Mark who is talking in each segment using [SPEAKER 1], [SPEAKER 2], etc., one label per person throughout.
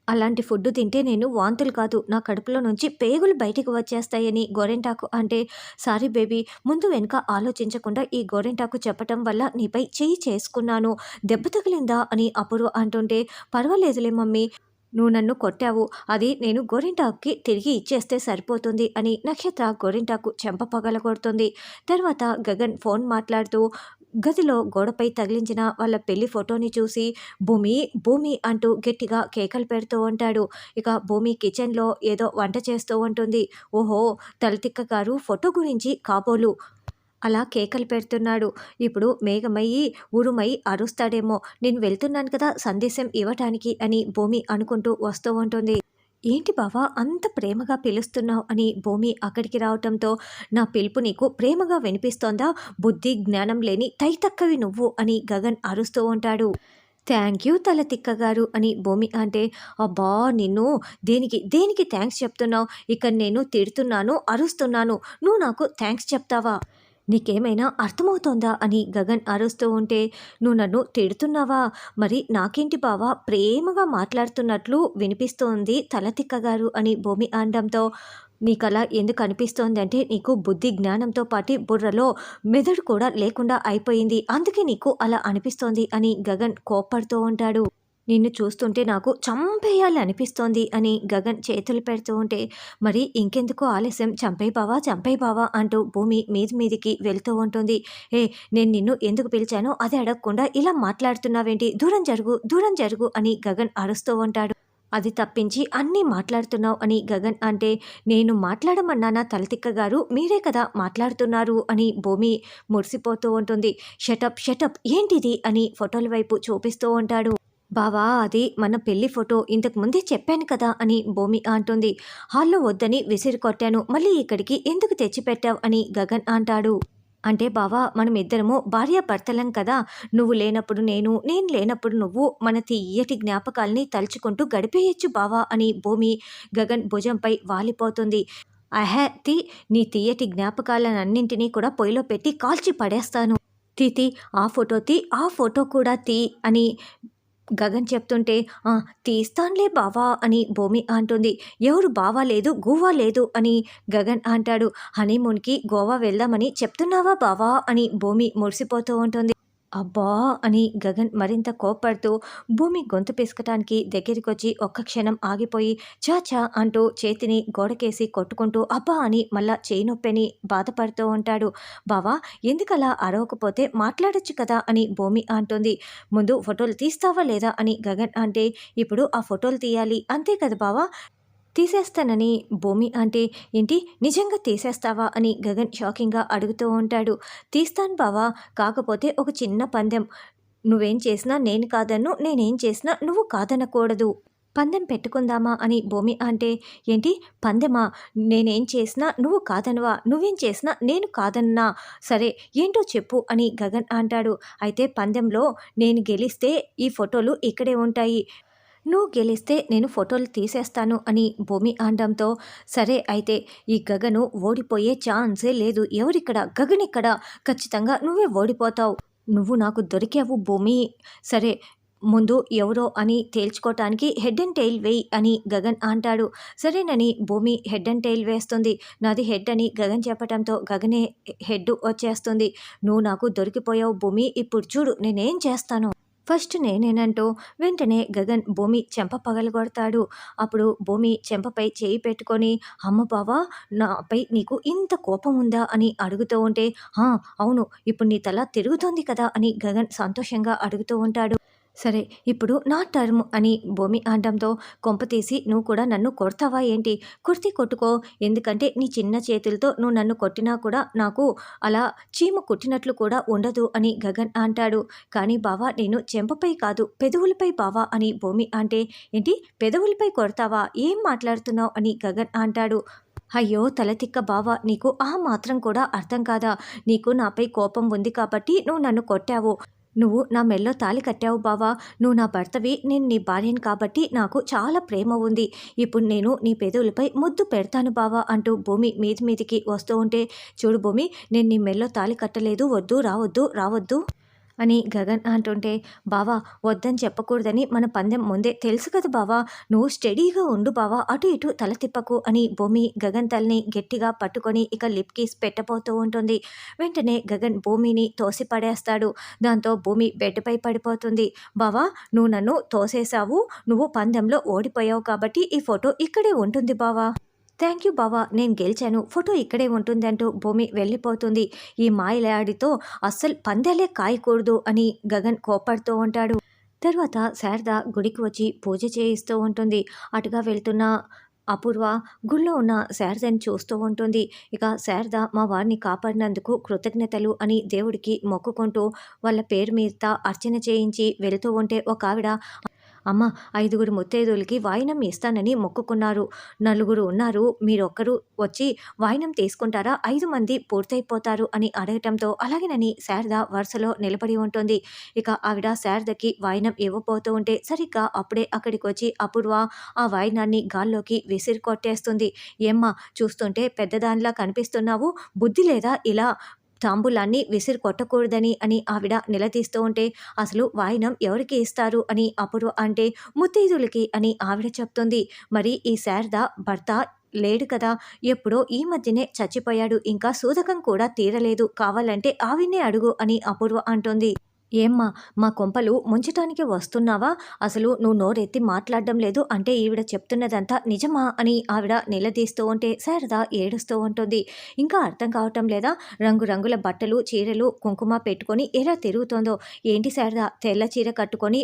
[SPEAKER 1] అలాంటి ఫుడ్ తింటే నేను వాంతులు కాదు, నా కడుపులో నుంచి పేగులు బయటికి వచ్చేస్తాయని గోరింటాకు అంటే, సారీ బేబీ, ముందు వెనుక ఆలోచించకుండా ఈ గోరింటాకు చెప్పటం వల్ల నీపై చెయ్యి చేసుకున్నాను. దెబ్బ తగిలిందా అని అపూర్వ అంటుంటే, పర్వాలేదులే మమ్మీ, నువ్వు నన్ను కొట్టావు, అది నేను గోరింటాకుకి తిరిగి ఇచ్చేస్తే సరిపోతుంది అని నక్షత్ర గోరింటాకు చెంప పగలగొడుతుంది. తర్వాత గగన్ ఫోన్ మాట్లాడుతూ గదిలో గోడపై తగిలించిన వాళ్ళ పెళ్లి ఫోటోని చూసి భూమి భూమి అంటూ గట్టిగా కేకలు పెడుతూ ఉంటాడు. ఇక భూమి కిచెన్లో ఏదో వంట చేస్తూ ఉంటుంది. ఓహో, తలతిక్క గారు ఫోటో గురించి కాబోలు అలా కేకలు పెడుతున్నాడు. ఇప్పుడు మేఘమయ్యి ఉరుమై అరుస్తాడేమో, నేను వెళ్తున్నాను కదా సందేశం ఇవ్వటానికి అని భూమి అనుకుంటూ వస్తూ ఉంటుంది. ఏంటి బావా అంత ప్రేమగా పిలుస్తున్నావు అని భూమి అక్కడికి రావటంతో, నా పిలుపు నీకు ప్రేమగా వినిపిస్తోందా, బుద్ధి జ్ఞానం లేని తైతక్కవి నువ్వు అని గగన్ అరుస్తూ ఉంటాడు. థ్యాంక్ యూ తలతిక్క గారు అని భూమి అంటే, అబ్బా నిన్ను దేనికి దేనికి థ్యాంక్స్ చెప్తున్నావు, ఇక్కడ నేను తిడుతున్నాను అరుస్తున్నాను, నువ్వు నాకు థ్యాంక్స్ చెప్తావా, నీకేమైనా అర్థమవుతోందా అని గగన్ అరుస్తూ ఉంటే, నువ్వు నన్ను తిడుతున్నావా, మరి నాకేంటి బావా ప్రేమగా మాట్లాడుతున్నట్లు వినిపిస్తోంది తలతిక్క గారు అని భూమి అనడంతో, నీకలా ఎందుకు అనిపిస్తోంది అంటే, నీకు బుద్ధి జ్ఞానంతో పాటు బుర్రలో మెదడు కూడా లేకుండా అయిపోయింది, అందుకే నీకు అలా అనిపిస్తోంది అని గగన్ కోప్పడుతూ ఉంటాడు. నిన్ను చూస్తుంటే నాకు చంపేయాలి అనిపిస్తోంది అని గగన్ చేతులు పెడుతూ ఉంటే, మరి ఇంకెందుకు ఆలస్యం, చంపేయి బావా చంపేయి బావా అంటూ భూమి మీది మీదికి వెళ్తూ ఉంటుంది. ఏ, నేను నిన్ను ఎందుకు పిలిచానో అది అడగకుండా ఇలా మాట్లాడుతున్నావేంటి, దూరం జరుగు దూరం జరుగు అని గగన్ అరుస్తూ ఉంటాడు. అది తప్పించి అన్నీ మాట్లాడుతున్నావు అని గగన్ అంటే, నేను మాట్లాడమన్నానా తలతిక్క గారు, మీరే కదా మాట్లాడుతున్నారు అని భూమి మురిసిపోతూ ఉంటుంది. షటప్ షటప్ ఏంటిది అని ఫోటోల వైపు చూపిస్తూ ఉంటాడు. బావా అది మన పెళ్లి ఫోటో, ఇంతకు ముందే చెప్పాను కదా అని భూమి అంటుంది. హాల్లో వద్దని విసిరి కొట్టాను, మళ్ళీ ఇక్కడికి ఎందుకు తెచ్చిపెట్టావు అని గగన్ అంటాడు. అంటే బావా మనం ఇద్దరము భార్యాభర్తలం కదా, నువ్వు లేనప్పుడు నేను, నేను లేనప్పుడు నువ్వు, మన తీయటి జ్ఞాపకాల్ని తలుచుకుంటూ గడిపేయచ్చు బావా అని భూమి గగన్ భుజంపై వాలిపోతుంది. అహతి, నీ తీయటి జ్ఞాపకాలన్నింటినీ కూడా పొయ్యిలో పెట్టి కాల్చి పడేస్తాను. తీ ఆ ఫోటో తీ, ఆ ఫోటో కూడా తీ అని గగన్ చెప్తుంటే, తీస్తాన్లే బావా అని భూమి అంటుంది. ఎవరు బావా లేదు గువ్వా లేదు అని గగన్ అంటాడు. హనీమూన్కి గోవా వెళ్దామని చెప్తున్నావా బావా అని భూమి మురిసిపోతూ ఉంటుంది. అబ్బా అని గగన్ మరింత కోప్పడుతూ భూమి గొంతు పిసకటానికి దగ్గరికొచ్చి ఒక్క క్షణం ఆగిపోయి చాచా అంటూ చేతిని గోడకేసి కొట్టుకుంటూ అబ్బా అని మళ్ళా చేయి నొప్పిని బాధపడుతూ ఉంటాడు. బావా ఎందుకలా అరవకపోతే మాట్లాడొచ్చు కదా అని భూమి అంటుంది. ముందు ఫోటోలు తీస్తావా లేదా అని గగన్ అంటే, ఇప్పుడు ఆ ఫోటోలు తీయాలి అంతే కదా బావా, తీసేస్తానని భూమి అంటే, ఏంటి నిజంగా తీసేస్తావా అని గగన్ షాకింగ్గా అడుగుతూ ఉంటాడు. తీస్తాను బావా, కాకపోతే ఒక చిన్న పందెం, నువ్వేం చేసినా నేను కాదన్ను, నేనేం చేసినా నువ్వు కాదనకూడదు, పందెం పెట్టుకుందామా అని భూమి అంటే, ఏంటి పందెమా, నేనేం చేసినా నువ్వు కాదనవా, నువ్వేం చేసినా నేను కాదన్నా, సరే ఏంటో చెప్పు అని గగన్ అంటాడు. అయితే పందెంలో నేను గెలిస్తే ఈ ఫోటోలు ఇక్కడే ఉంటాయి, నువ్వు గెలిస్తే నేను ఫోటోలు తీసేస్తాను అని భూమి అనడంతో, సరే అయితే ఈ గగను ఓడిపోయే ఛాన్సే లేదు, ఎవరిక్కడ గగన్ ఇక్కడ, ఖచ్చితంగా నువ్వే ఓడిపోతావు, నువ్వు నాకు దొరికావు భూమి, సరే ముందు ఎవరో అని తేల్చుకోవటానికి హెడ్ అండ్ టైల్ వేయి అని గగన్ అంటాడు. సరేనని భూమి హెడ్ అండ్ టైల్ వేస్తుంది. నాది హెడ్ అని గగన్ చెప్పడంతో గగనే హెడ్ వచ్చేస్తుంది. నువ్వు నాకు దొరికిపోయావు భూమి, ఇప్పుడు చూడు నేనేం చేస్తాను, ఫస్ట్ నేనేనంటూ వెంటనే గగన్ భూమి చెంప పగలగొడతాడు. అప్పుడు భూమి చెంపపై చేయి పెట్టుకొని, అమ్మ బావా నాపై నీకు ఇంత కోపం ఉందా అని అడుగుతూ ఉంటే, అవును ఇప్పుడు నీ తల తిరుగుతోంది కదా అని గగన్ సంతోషంగా అడుగుతూ ఉంటాడు. సరే ఇప్పుడు నా టర్మ్ అని భూమి అనడంతో, కొంపతీసి నువ్వు కూడా నన్ను కొడతావా ఏంటి, కొట్టుకో, ఎందుకంటే నీ చిన్న చేతులతో నువ్వు నన్ను కొట్టినా కూడా నాకు అలా చీమ కుట్టినట్లు కూడా ఉండదు అని గగన్ అంటాడు. కానీ బావా నేను చెంపపై కాదు పెదవులపై బావా అని భూమి అంటే, ఏంటి పెదవులపై కొడతావా, ఏం మాట్లాడుతున్నావు అని గగన్ అంటాడు. అయ్యో తలతిక్క బావా, నీకు ఆ మాత్రం కూడా అర్థం కాదా, నీకు నాపై కోపం ఉంది కాబట్టి నువ్వు నన్ను కొట్టావు, నువ్వు నా మెల్లో తాళి కట్టావు బావా, నువ్వు నా భర్తవి, నేను నీ భార్యని కాబట్టి నాకు చాలా ప్రేమ ఉంది, ఇప్పుడు నేను నీ పెదవులపై ముద్దు పెడతాను బావా అంటూ భూమి మీదికి వస్తూ ఉంటే, చూడు భూమి నేను నీ మెల్లో తాళి కట్టలేదు, వద్దు రావద్దు రావద్దు అని గగన్ అంటుంటే, "బావా వద్దని చెప్పకూడదని మన పందెం ముందే తెలుసు కదా బావా! నువ్వు స్టడీగా ఉండు బావా! అటు ఇటు తల తిప్పకు" అని భూమి గగన్ తలని గట్టిగా పట్టుకొని ఇక లిప్ కిస్ పెట్టబోతూ ఉంటుంది. వెంటనే గగన్ భూమిని తోసి పడేస్తాడు. దాంతో భూమి బెడ్‌పై పడిపోతుంది. "బావా నువ్వు నన్ను తోసేశావు. నువ్వు పందెంలో ఓడిపోయావు కాబట్టి ఈ ఫోటో ఇక్కడే ఉంటుంది బావా." థ్యాంక్ యూ బావ. నేను గెలిచాను. ఫోటో ఇక్కడే ఉంటుందంటూ భూమి వెళ్ళిపోతుంది. ఈ మాయలాడితో అస్సలు పందాలే కాయకూడదు అని గగన్ కోప్పడుతూ ఉంటాడు. తర్వాత శారద గుడికి వచ్చి పూజ చేయిస్తూ ఉంటుంది. అటుగా వెళ్తున్న అపూర్వ గుళ్ళో ఉన్న శారదని చూస్తూ ఉంటుంది. ఇక శారద మా వారిని కాపాడినందుకు కృతజ్ఞతలు అని దేవుడికి మొక్కుకుంటూ వాళ్ళ పేరు మీద అర్చన చేయించి వెళ్తూ ఉంటే ఒక ఆవిడ, అమ్మ 5గురు ముత్తైదువులకి వాయినం ఇస్తానని మొక్కుకున్నారు. నలుగురు ఉన్నారు. మీరొక్కరు వచ్చి వాయినం తీసుకుంటారా? 5 మంది పూర్తయిపోతారు అని అడగటంతో అలాగేనని శారద వరుసలో నిలబడి ఉంటుంది. ఇక ఆవిడ శారదకి వాయినం ఇవ్వబోతూ ఉంటే సరిగ్గా అప్పుడే అక్కడికొచ్చి అపూర్వ ఆ వాయినాన్ని గాల్లోకి విసిరి కొట్టేస్తుంది. "ఏమ్మా చూస్తుంటే పెద్దదానిలా కనిపిస్తున్నావు. బుద్ధి లేదా ఇలా తాంబూలాన్ని విసిరి కొట్టకూడదని" అని ఆవిడ నిలదీస్తూ ఉంటే, "అసలు వాయినం ఎవరికి ఇస్తారు" అని అపూర్వ అంటే, "ముత్తైదులకి" అని ఆవిడ చెప్తుంది. మరి ఈ శారద భర్త లేడు కదా! ఎప్పుడో ఈ మధ్యనే చచ్చిపోయాడు. ఇంకా సూతకం కూడా తీరలేదు. కావాలంటే ఆవిడనే అడుగు అని అపూర్వ అంటుంది. "ఏమ్మా మా కొంపలు ముంచటానికి వస్తున్నావా? అసలు నువ్వు నోరెత్తి మాట్లాడడం లేదు. అంటే ఈవిడ చెప్తున్నదంతా నిజమా?" అని ఆవిడ నిలదీస్తూ ఉంటే శారద ఏడుస్తూ ఉంటుంది. ఇంకా అర్థం కావటం లేదా? రంగురంగుల బట్టలు, చీరలు, కుంకుమ పెట్టుకొని ఎలా తిరుగుతోందో. ఏంటి శారద తెల్ల చీర కట్టుకొని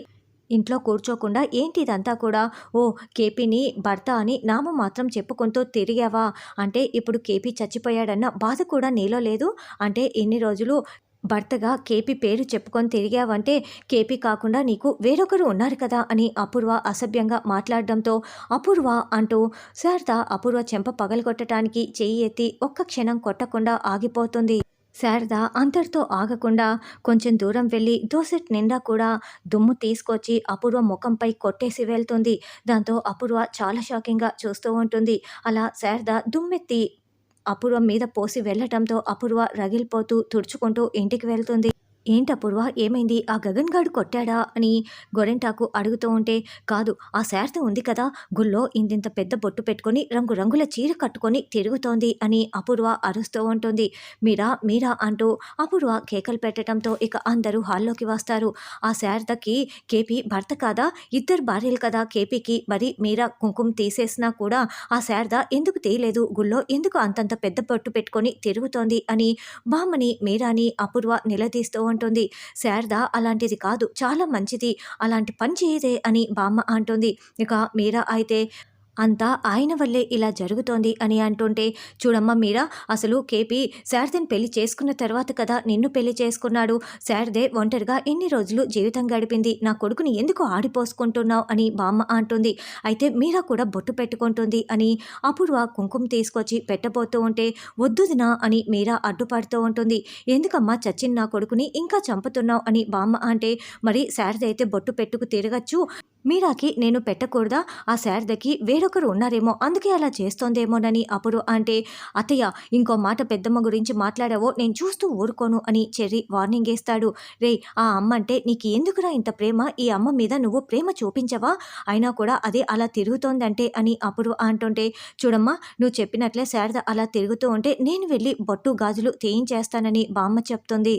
[SPEAKER 1] ఇంట్లో కూర్చోకుండా ఏంటి ఇదంతా కూడా? ఓహ్! కేపీని భర్త అని నామమాత్రం చెప్పుకుంటూ తిరిగావా? అంటే ఇప్పుడు కేపీ చచ్చిపోయాడన్న బాధ కూడా నీలో లేదు? అంటే ఇన్ని రోజులు భర్తగా కేపీ పేరు చెప్పుకొని తిరిగావంటే కేపీ కాకుండా నీకు వేరొకరు ఉన్నారు కదా అని అపూర్వ అసభ్యంగా మాట్లాడడంతో, "అపూర్వ" అంటూ శారద అపూర్వ చెంప పగలగొట్టడానికి చెయ్యి ఎత్తి ఒక్క క్షణం కొట్టకుండా ఆగిపోతుంది. శారద అంతటితో ఆగకుండా కొంచెం దూరం వెళ్ళి దోసెట్ నిండా కూడా దుమ్ము తీసుకొచ్చి అపూర్వ ముఖంపై కొట్టేసి వెళ్తుంది. దాంతో అపూర్వ చాలా షాకింగ్‌గా చూస్తూ ఉంటుంది. అలా శారద దుమ్మెత్తి అపూర్వ మీద పోసి వెళ్ళటంతో అపూర్వ రగిలిపోతూ తుడుచుకుంటూ ఇంటికి వెళ్తుంది. "ఏంటపూర్వ ఏమైంది? ఆ గగన్ గాడు కొట్టాడా?" అని గోరింటాకు అడుగుతూ ఉంటే, "కాదు ఆ శారద ఉంది కదా! గుళ్ళో ఇంతింత పెద్ద బొట్టు పెట్టుకొని రంగురంగుల చీర కట్టుకొని తిరుగుతోంది" అని అపూర్వ అరుస్తూ ఉంటుంది. "మీరా మీరా" అంటూ అపూర్వ కేకలు పెట్టడంతో ఇక అందరూ హాల్లోకి వస్తారు. "ఆ శారదకి కేపీ భర్త కాదా? ఇద్దరు భార్యలు కదా కేపీకి. మరి మీరా కుంకుమ తీసేసినా కూడా ఆ శారద ఎందుకు తీయలేదు? గుళ్ళో ఎందుకు అంతంత పెద్ద బొట్టు పెట్టుకొని తిరుగుతోంది" అని బామ్మని మీరాని అపూర్వ నిలదీస్తూ ఉంటుంది. శారద అలాంటిది కాదు. చాలా మంచిది. అలాంటి పని చేయదే అని బామ్మ అంటుంది. ఇక మీరా అయితే, "అంతా ఆయన వల్లే ఇలా జరుగుతోంది" అని అంటుంటే, "చూడమ్మా మీరా అసలు కేపీ శారదని పెళ్లి చేసుకున్న తర్వాత కదా నిన్ను పెళ్లి చేసుకున్నాడు. శారదే ఒంటరిగా ఎన్ని రోజులు జీవితం గడిపింది. నా కొడుకుని ఎందుకు ఆడిపోసుకుంటున్నావు" అని బామ్మ అంటుంది. అయితే మీరా కూడా బొట్టు పెట్టుకుంటుంది అని అపూర్వ కుంకుమ తీసుకొచ్చి పెట్టబోతూ ఉంటే, "వద్దుదినా" అని మీరా అడ్డుపడుతూ ఉంటుంది. "ఎందుకమ్మా చచ్చిన నా కొడుకుని ఇంకా చంపుతున్నావు" అని బామ్మ అంటే, "మరి శారద అయితే బొట్టు పెట్టుకు తిరగచ్చు. మీరాకి నేను పెట్టకూడదా? ఆ శారదకి వేరొకరు ఉన్నారేమో అందుకే అలా చేస్తోందేమోనని" అపూర్వ అంటే, "అత్తయ్య ఇంకో మాట పెద్దమ్మ గురించి మాట్లాడావో నేను చూస్తూ ఊరుకోను" అని చెర్రి వార్నింగ్ ఇస్తాడు. "రేయ్ ఆ అమ్మ అంటే నీకు ఎందుకురా ఇంత ప్రేమ? ఈ అమ్మ మీద నువ్వు ప్రేమ చూపించవా? అయినా కూడా అదే అలా తిరుగుతోందంటే" అని అపూర్వ అంటుంటే, "చూడమ్మా నువ్వు చెప్పినట్లే శారద అలా తిరుగుతూ ఉంటే నేను వెళ్ళి బొట్టు గాజులు తీయించేస్తానని" బామ్మ చెప్తుంది.